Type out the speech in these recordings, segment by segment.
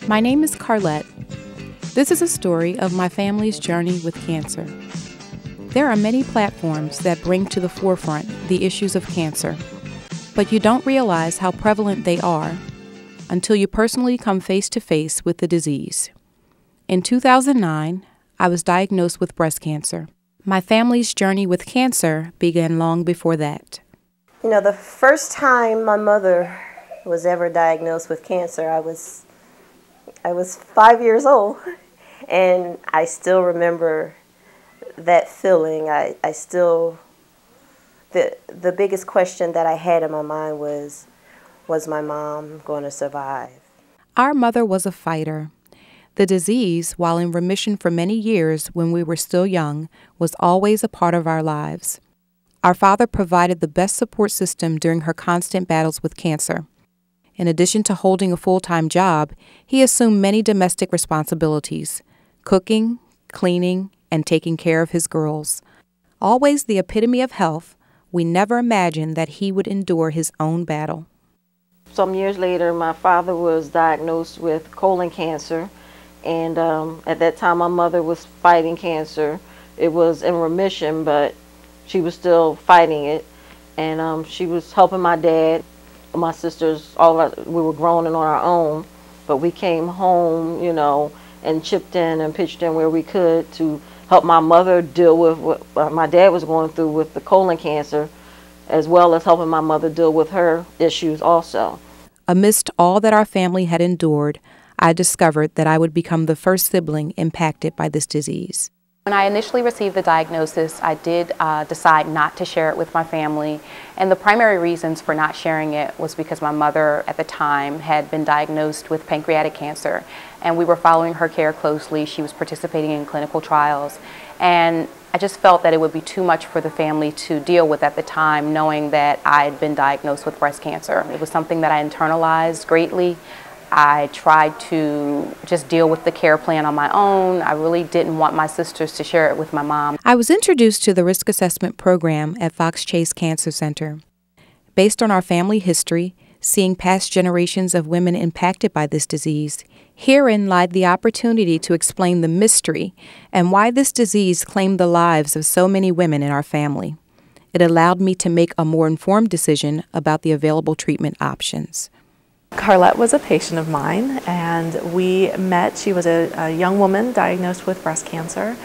My name is Carlette. This is a story of my family's journey with cancer. There are many platforms that bring to the forefront the issues of cancer, but you don't realize how prevalent they are until you personally come face to face with the disease. In 2009, I was diagnosed with breast cancer. My family's journey with cancer began long before that. You know, the first time my mother was ever diagnosed with cancer, I was 5 years old, and I still remember that feeling. The biggest question that I had in my mind was my mom going to survive? Our mother was a fighter. The disease, while in remission for many years when we were still young, was always a part of our lives. Our father provided the best support system during her constant battles with cancer. In addition to holding a full-time job, he assumed many domestic responsibilities: cooking, cleaning, and taking care of his girls. Always the epitome of health, we never imagined that he would endure his own battle. Some years later, my father was diagnosed with colon cancer, and at that time my mother was fighting cancer. It was in remission, but she was still fighting it, and she was helping my dad. My sisters, we were grown and on our own, but we came home, and chipped in and pitched in where we could to help my mother deal with what my dad was going through with the colon cancer, as well as helping my mother deal with her issues also. Amidst all that our family had endured, I discovered that I would become the first sibling impacted by this disease. When I initially received the diagnosis, I did decide not to share it with my family, and the primary reasons for not sharing it was because my mother at the time had been diagnosed with pancreatic cancer, and we were following her care closely. She was participating in clinical trials, and I just felt that it would be too much for the family to deal with at the time, knowing that I had been diagnosed with breast cancer. It was something that I internalized greatly. I tried to just deal with the care plan on my own. I really didn't want my sisters to share it with my mom. I was introduced to the risk assessment program at Fox Chase Cancer Center. Based on our family history, seeing past generations of women impacted by this disease, herein lied the opportunity to explain the mystery and why this disease claimed the lives of so many women in our family. It allowed me to make a more informed decision about the available treatment options. Carlette was a patient of mine, and we met. She was a young woman diagnosed with breast cancer.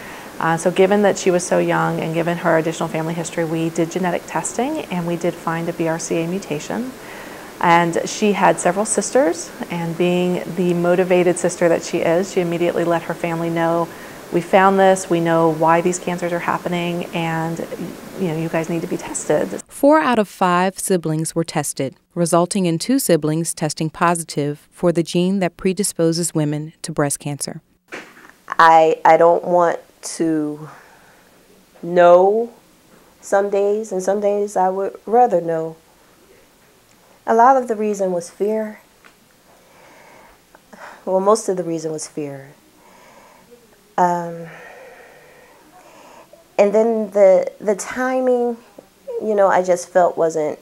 So given that she was so young and given her additional family history, we did genetic testing, and we did find a BRCA mutation. And she had several sisters, and being the motivated sister that she is, she immediately let her family know, we found this, we know why these cancers are happening, and you guys need to be tested. 4 out of 5 siblings were tested, resulting in 2 siblings testing positive for the gene that predisposes women to breast cancer. I don't want to know some days, and some days I would rather know. A lot of the reason was fear. Well, most of the reason was fear. And then the timing, I just felt wasn't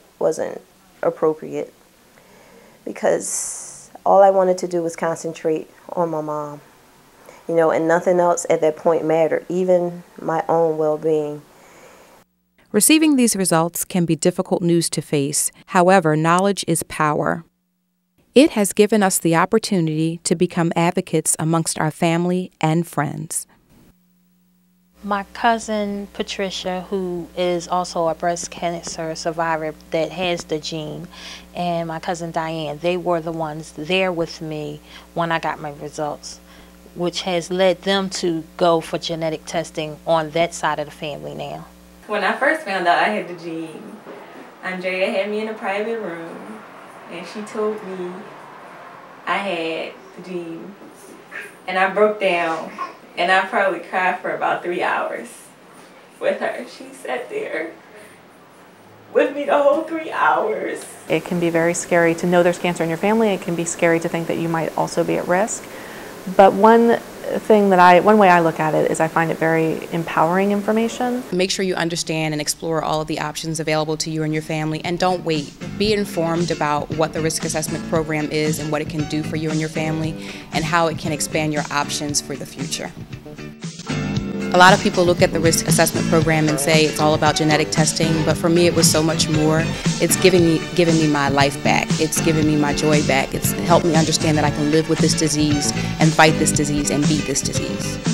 appropriate, because all I wanted to do was concentrate on my mom, and nothing else at that point mattered, even my own well-being. Receiving these results can be difficult news to face. However, knowledge is power. It has given us the opportunity to become advocates amongst our family and friends. My cousin Patricia, who is also a breast cancer survivor that has the gene, and my cousin Diane, they were the ones there with me when I got my results, which has led them to go for genetic testing on that side of the family now. When I first found out I had the gene, Andrea had me in a private room, and she told me I had the gene, and I broke down, and I probably cried for about 3 hours with her. She sat there with me the whole 3 hours. It can be very scary to know there's cancer in your family. It can be scary to think that you might also be at risk. But one one way I look at it is I find it very empowering information. Make sure you understand and explore all of the options available to you and your family, and don't wait. Be informed about what the risk assessment program is and what it can do for you and your family, and how it can expand your options for the future. A lot of people look at the risk assessment program and say it's all about genetic testing, but for me it was so much more. It's given me my life back. It's given me my joy back. It's helped me understand that I can live with this disease and fight this disease and beat this disease.